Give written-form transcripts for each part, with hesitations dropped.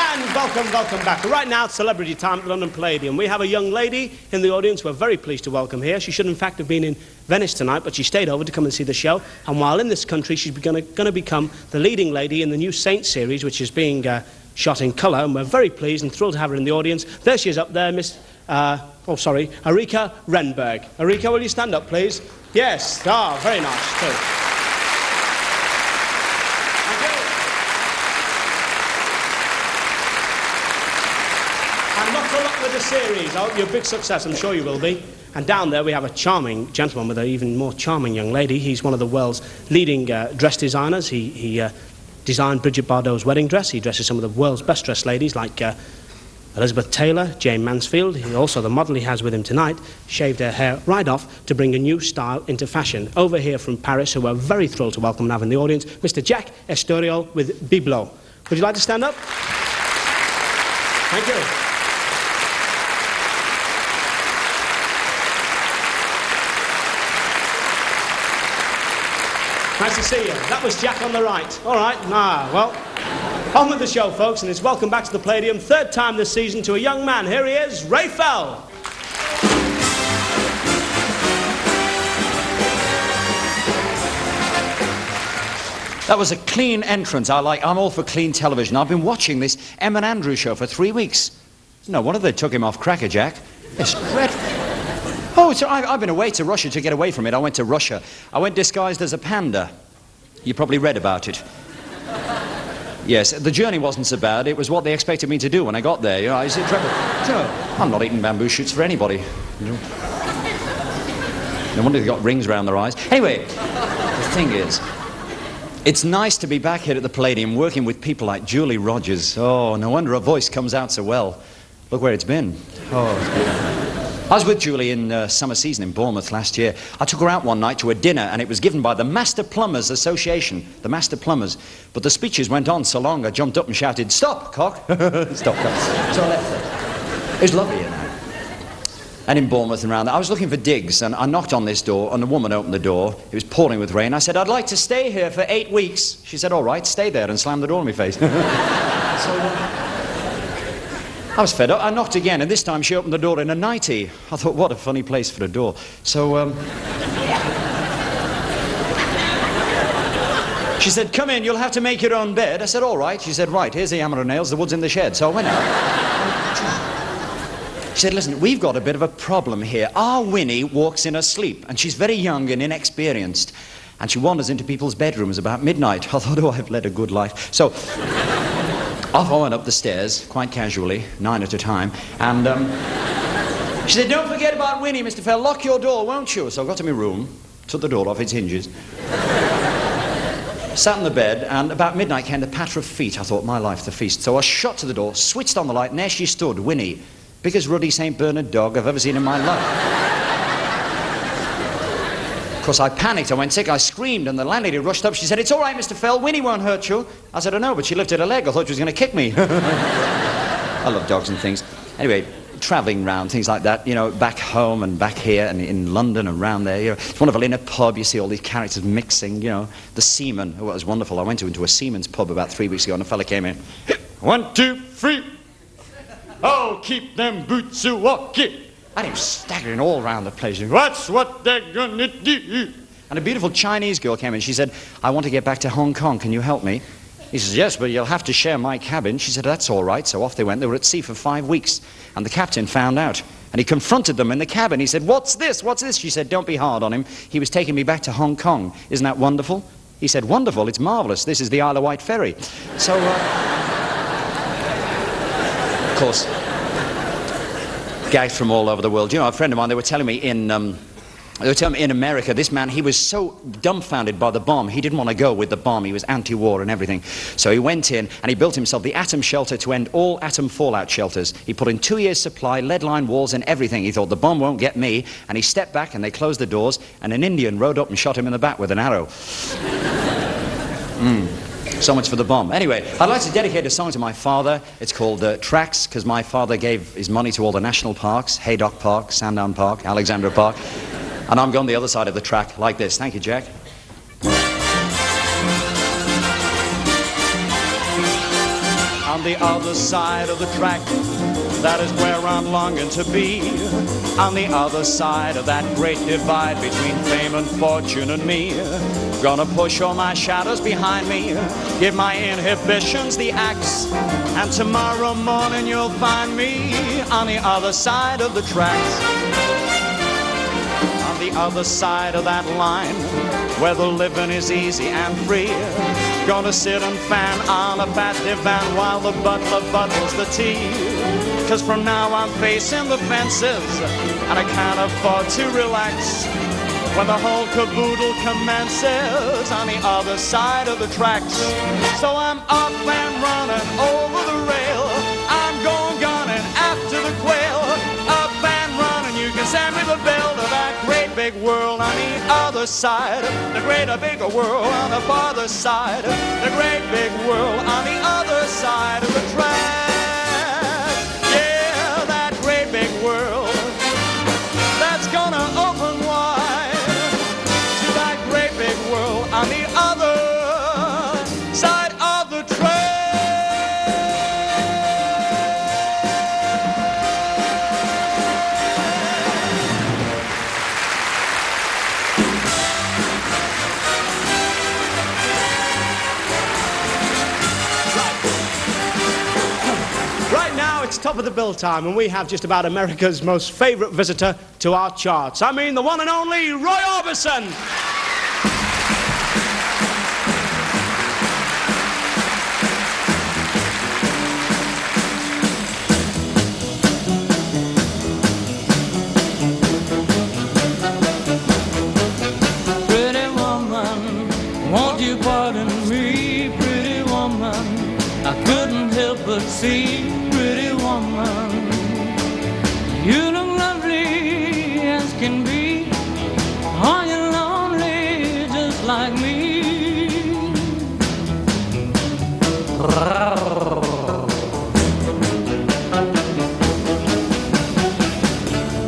And welcome back. Right now, it's celebrity time at London Palladium. We have a young lady in the audience we're very pleased to welcome here. She should, in fact, have been in Venice tonight, but she stayed over to come and see the show. And while in this country, she's going to become the leading lady in the new Saint series, which is being shot in colour. And we're very pleased and thrilled to have her in the audience. There she is up there, Erika Renberg. Erika, will you stand up, please? Yes. Ah, very nice, too. With the series. I hope you're a big success. I'm sure you will be. And down there we have a charming gentleman with an even more charming young lady. He's one of the world's leading dress designers. He designed Brigitte Bardot's wedding dress. He dresses some of the world's best dressed ladies like Elizabeth Taylor, Jane Mansfield. Also the model he has with him tonight shaved her hair right off to bring a new style into fashion. Over here from Paris, who we're very thrilled to welcome and have in the audience, Mr. Jack Estoriol with Biblo. Would you like to stand up? Thank you. Nice to see you. That was Jack on the right. All right, well, on with the show, folks, and it's welcome back to the Palladium, third time this season, to a young man. Here he is, Ray Fell. That was a clean entrance. I'm all for clean television. I've been watching this Em and Andrew show for 3 weeks. No wonder they took him off Cracker Jack. It's dreadful. Oh, so I've been away to Russia to get away from it. I went to Russia. I went disguised as a panda. You probably read about it. Yes, the journey wasn't so bad. It was what they expected me to do when I got there. You know, I'm not eating bamboo shoots for anybody. You know. No wonder they got rings around their eyes. Anyway, the thing is, it's nice to be back here at the Palladium working with people like Julie Rogers. Oh, no wonder her voice comes out so well. Look where it's been. Oh, it's been. I was with Julie in summer season in Bournemouth last year. I took her out one night to a dinner, and it was given by the Master Plumbers Association, the Master Plumbers. But the speeches went on so long, I jumped up and shouted, "Stop, cock!" Stop, cock. So I left her. It was lovely, you know. And in Bournemouth and around there, I was looking for digs, and I knocked on this door, and the woman opened the door. It was pouring with rain. I said, "I'd like to stay here for 8 weeks." She said, "All right, stay there," and slammed the door in my face. I was fed up. I knocked again, and this time she opened the door in a nightie. I thought, what a funny place for a door. So, she said, "Come in, you'll have to make your own bed." I said, "All right." She said, "Right, here's the hammer and nails, the wood's in the shed." So I went out. She said, "Listen, we've got a bit of a problem here. Our Winnie walks in her sleep, and she's very young and inexperienced. And she wanders into people's bedrooms about midnight." I thought, oh, I've led a good life. So off I went up the stairs, quite casually, 9 at a time, and she said, "Don't forget about Winnie, Mr. Fell. Lock your door, won't you?" So I got to my room, took the door off its hinges, sat in the bed, and about midnight came the patter of feet. I thought, my life, the feast. So I shot to the door, switched on the light, and there she stood, Winnie, biggest ruddy St. Bernard dog I've ever seen in my life. Of course, I panicked, I went sick, I screamed, and the landlady rushed up. She said, "It's all right, Mr. Fell, Winnie won't hurt you." I said, "I know," but she lifted her leg. I thought she was going to kick me. I love dogs and things. Anyway, travelling round, things like that, you know, back home and back here and in London and round there. You know, it's wonderful. In a pub, you see all these characters mixing, you know. The seaman, oh, it was wonderful. I went into a seaman's pub about 3 weeks ago, and a fella came in. 1, 2, 3. Oh, keep them boots a walking. And he was staggering all around the place. "That's what they're gonna do." And a beautiful Chinese girl came in. She said, "I want to get back to Hong Kong. Can you help me?" He says, "Yes, but you'll have to share my cabin." She said, "That's all right." So off they went. They were at sea for 5 weeks. And the captain found out. And he confronted them in the cabin. He said, "What's this? What's this?" She said, "Don't be hard on him. He was taking me back to Hong Kong. Isn't that wonderful?" He said, "Wonderful. It's marvellous. This is the Isle of Wight ferry." So, of course, gags from all over the world. You know, a friend of mine, they were telling me in America, this man, he was so dumbfounded by the bomb, he didn't want to go with the bomb. He was anti-war and everything. So he went in and he built himself the atom shelter to end all atom fallout shelters. He put in 2 years' supply, lead line walls and everything. He thought, the bomb won't get me. And he stepped back and they closed the doors, and an Indian rode up and shot him in the back with an arrow. So much for the bomb. Anyway, I'd like to dedicate a song to my father. It's called Tracks, because my father gave his money to all the national parks, Haydock Park, Sandown Park, Alexandra Park. And I'm going the other side of the track like this. Thank you, Jack. on the other side of the track. That is where I'm longing to be, on the other side of that great divide between fame and fortune and me. Gonna push all my shadows behind me, give my inhibitions the axe, and tomorrow morning you'll find me on the other side of the tracks. On the other side of that line, where the living is easy and free. Gonna sit and fan on a fat divan while the butler buttles the tea. 'Cause from now I'm facing the fences, and I can't afford to relax when the whole caboodle commences on the other side of the tracks. So I'm up and running over the rail, I'm going gunning after the quail. Up and running, you can send me the bill to that great big world on the other side. The greater bigger world on the farther side. The great big world on the other side of the tracks. Yeah, that great big world that's gonna open wide to that great big world on the other side of the tracks. Right now, it's top of the bill time, and we have just about America's most favourite visitor to our charts. I mean, the one and only Roy Orbison. Pretty woman, won't you pardon me, pretty woman? I couldn't help but see, pretty woman. You look lovely as can be. Are you lonely just like me?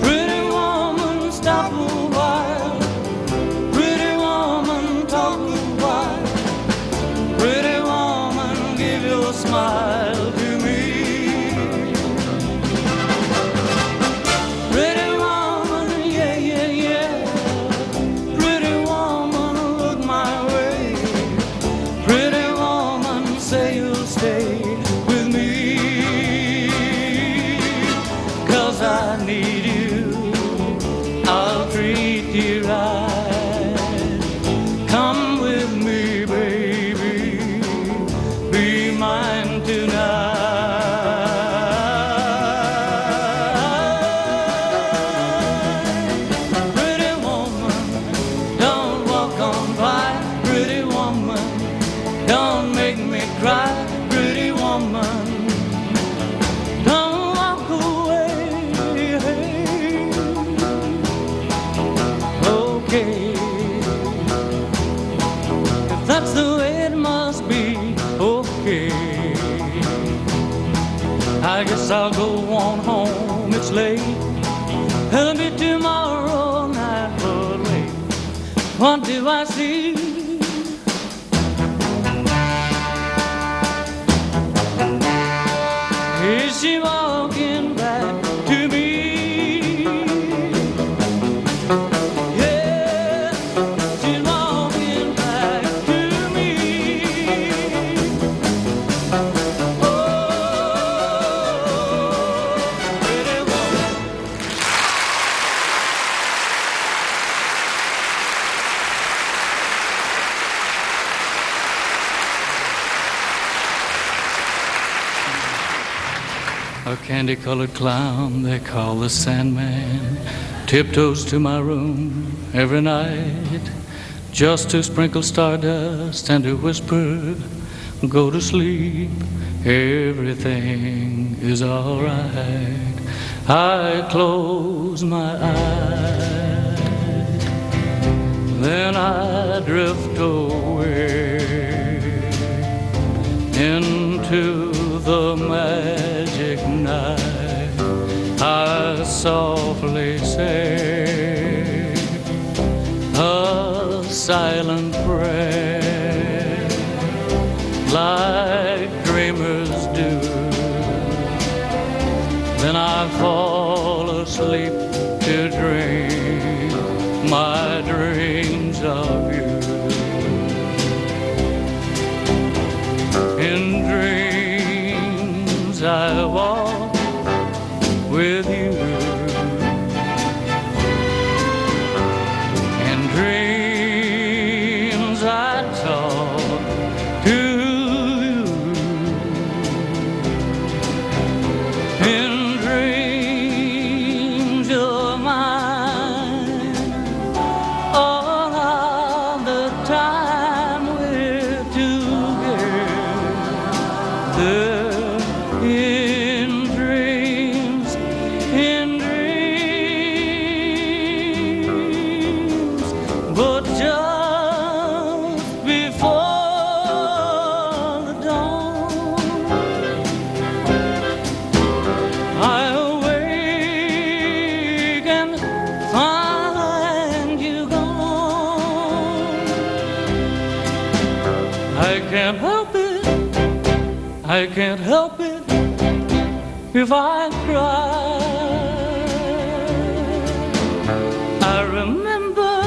Pretty woman, stop a while. Pretty woman, talk a while. Pretty woman, give your smile to me. Pretty woman, yeah, yeah, yeah. Pretty woman, look my way. Pretty woman, say you'll stay with me. 'Cause I need you, I'll treat you right. Come with me, baby, be mine tonight. Pretty woman, don't walk on by. Pretty woman, don't make me cry. Pretty woman, don't walk away. Okay, if that's the way it must be, okay. I guess I'll go on home, it's late. It'll be tomorrow night, but wait, what do I see? Is she walking back to me? Yeah, she's walking back to me. Oh, pretty woman. A candy-colored clown they call the Sandman tiptoes to my room every night just to sprinkle stardust and to whisper, go to sleep, everything is all right. I close my eyes, then I drift away into the magic night. I softly say a silent prayer, like dreamers others do. Then I fall asleep to dream my dreams of you. In dreams I walk with you. In dreams I talk to you. In dreams you're mine all of the time we're together. In dreams, but just before the dawn, I awake and find you gone. I can't help it, I can't help it if I cry. I remember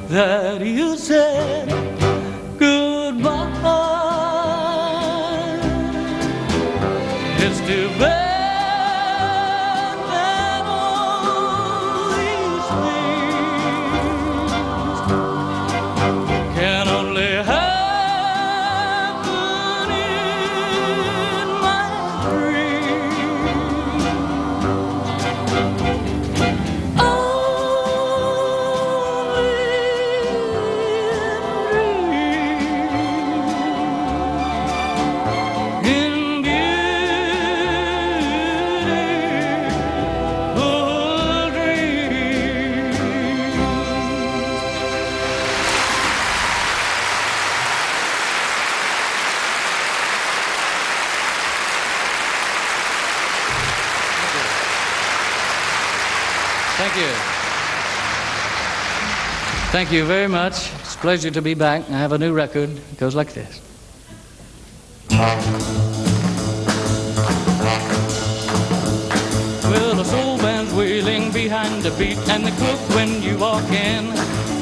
that you said goodbye. It's too bad that all these things can only happen in my dreams. In beautiful dreams. Thank you. Thank you very much. It's a pleasure to be back. I have a new record. It goes like this. Well, the soul band's wailing behind the beat, and the cook when you walk in.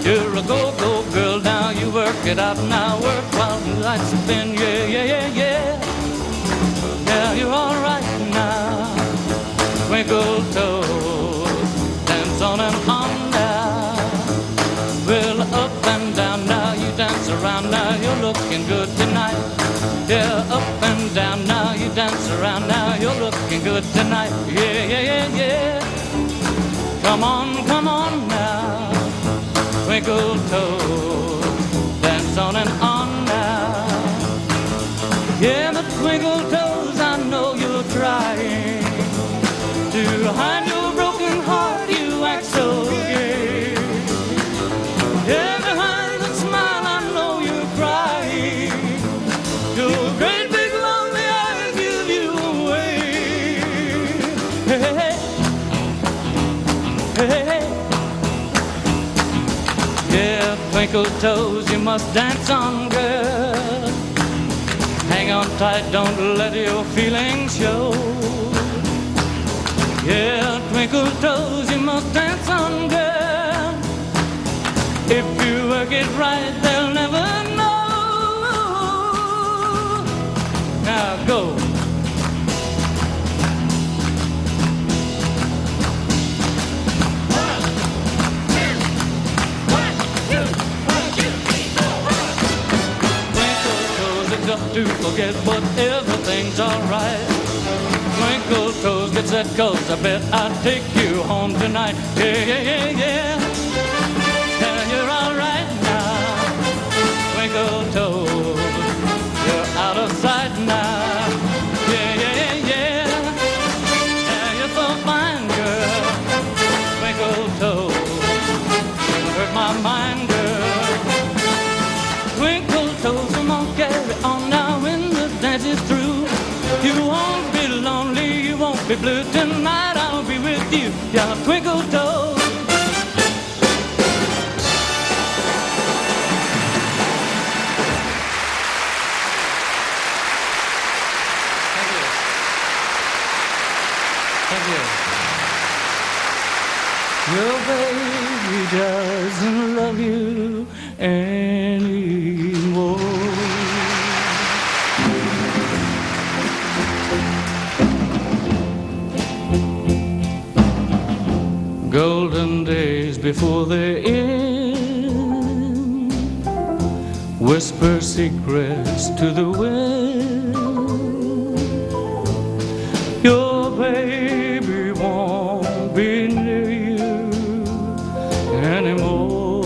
You're a go-go girl, now you work it out, now work while the lights are thin. Yeah, yeah, yeah, yeah. Yeah, you're all right now. Twinkle toes, dance on and on now. Well, up and down now, you dance around now, you're looking good tonight. Yeah, up and down now, you dance around now, you're looking good tonight. Yeah, yeah, yeah, yeah. Come on now. Twinkle toes, dance on and on now. Yeah, but twinkle toes, I know you're trying to hide your broken heart, you act so gay. Yeah, behind the smile, I know you're crying. Your great big lonely eyes give you away. Hey, hey, hey, hey, hey. Yeah, twinkle toes, you must dance on, girl. Hang on tight, don't let your feelings show. Yeah, twinkle toes, you must dance on, girl. If you work it right, they'll never know. Now go. Up to forget, but everything's alright. Twinkle toes, get set, cause I bet I'll take you home tonight. Yeah, yeah, yeah, yeah. Yeah, you're alright now. Twinkle toes, you're out of sight now. Yeah, yeah, yeah, yeah. Yeah, you're so fine, girl. Twinkle toes, you hurt my mind, girl. Twinkle toes, come on, carry on now when the dance is through. You won't be lonely, you won't be blue tonight. I'll be with you, yeah, twinkle toes. Thank you. Your baby doesn't love you anymore. Golden days before they end, whisper secrets to the wind. Your baby won't be near you anymore.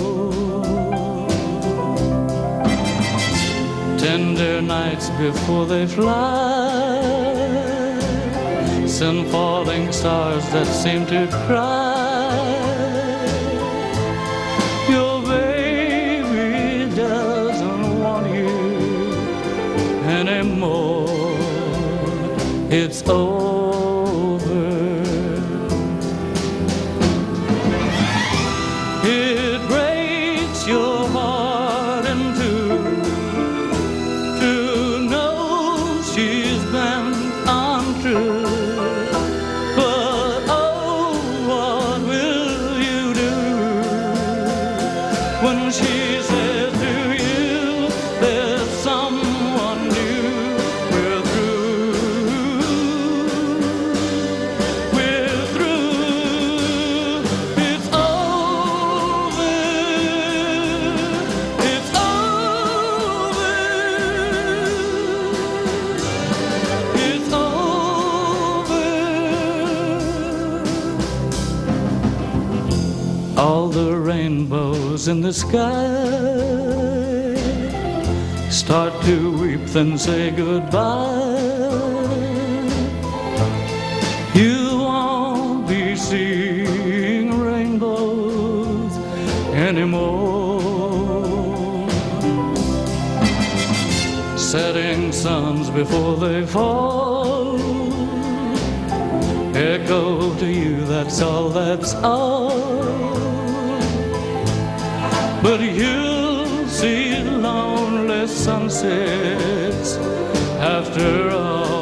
Tender nights before they fly, send falling stars that seem to cry. Your baby doesn't want you anymore. It's over. It breaks your heart in two to know she's been untrue. But oh, what will you do when she says to you there's someone new? We're through. We're through. It's over. It's over. It's over. All the rainbows in the sky start to weep, then say goodbye. You won't be seeing rainbows anymore. Setting suns before they fall echo to you, that's all, that's all. But you'll see lonely sunsets after all.